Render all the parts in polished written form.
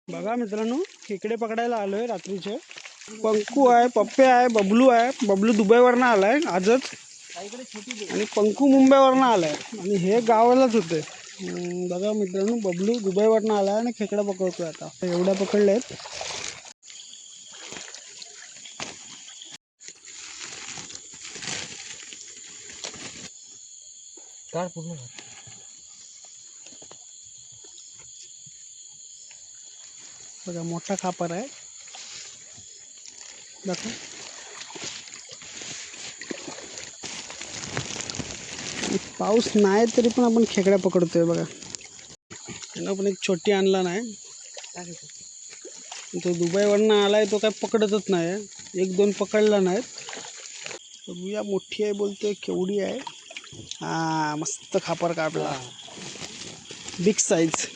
बघा मित्रांनो, खेकडे पकडायला आलोय रात्रीचे. पंकू आहे, पप्पे आहे, बबलू आहे. बबलू दुबईवरनं आलाय आजच आणि पंकू मुंबईवरनं आलाय आणि हे गावालाच होते. बघा मित्रांनो, बबलू दुबईवरनं आलाय आणि खेकडा पकडतोय. आता एवढ्या पकडल्यात. बघा मोठा खापर आहे. बघा पाऊस नाही तरी पण आपण खेकड्या पकडतोय. बघा त्यांना पण एक छोटी आणला नाही, तो दुबईवरनं आलाय. तो काय पकडतच नाही, एक दोन पकडला नाहीत. बघूया, मोठी आहे बोलतोय, केवढी आहे. हा मस्त खापर काढला, बिग साईज.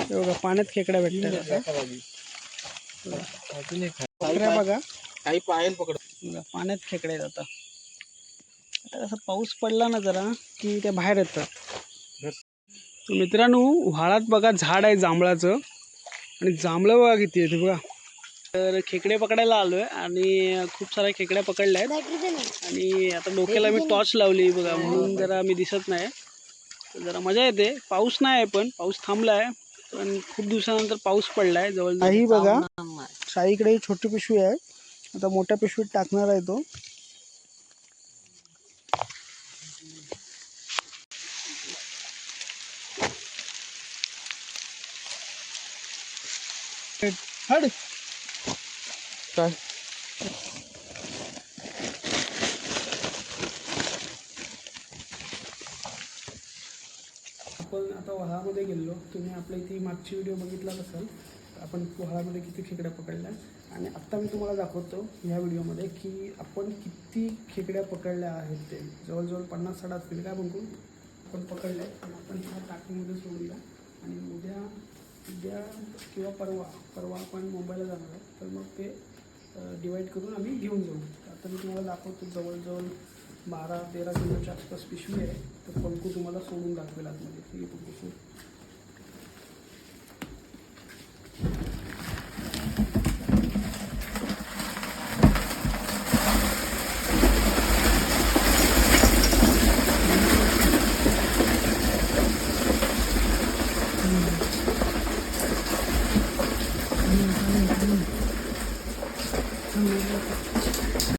बघा पाण्यात खेकड्या भेटतात. बघा काही पायल पकड. बघा पाण्यात खेकडे आहेत. आता कसं पाऊस पडला ना जरा की त्या बाहेर येतात. तर मित्रांनो, व्हाळात बघा झाड आहे जांभळाचं, आणि जांभळं बघा किती येते बघा. तर खेकडे पकडायला आलोय आणि खूप साऱ्या खेकड्या पकडल्या आहेत. आणि आता डोक्याला मी टॉर्च लावली बघा, म्हणून जरा मी दिसत नाही. तर जरा मजा येते. पाऊस नाही आहे, पण पाऊस थांबला आहे. पण खूप दिवसानंतर पाऊस पडलाय जवळ. काही बघा शाईकडे छोटी पिशवी आहे, आता मोठ्या पिशवीत टाकणार आहे तो. हड काय आपण आता व्हाळामध्ये गेलो. तुम्ही आपल्या इथे मागची व्हिडिओ बघितला असाल, आपण व्हाळामध्ये किती खेकड्या पकडल्या. आणि आत्ता मी तुम्हाला दाखवतो ह्या व्हिडिओमध्ये की आपण किती खेकड्या पकडल्या आहेत. ते जवळजवळ 50-60 असतील काय बघू आपण पकडल्या. आणि आपण ह्या टाकीमध्ये सोडूया आणि उद्या किंवा परवा आपण मुंबईला जाणार आहोत. तर मग ते डिवाईड करून आम्ही घेऊन जाऊ. आता मी तुम्हाला दाखवतो, जवळजवळ 12-13 किलोच्या आसपास पिशवी आहे. तर पंकू तुम्हाला सोडून दाखवेल आतमध्ये.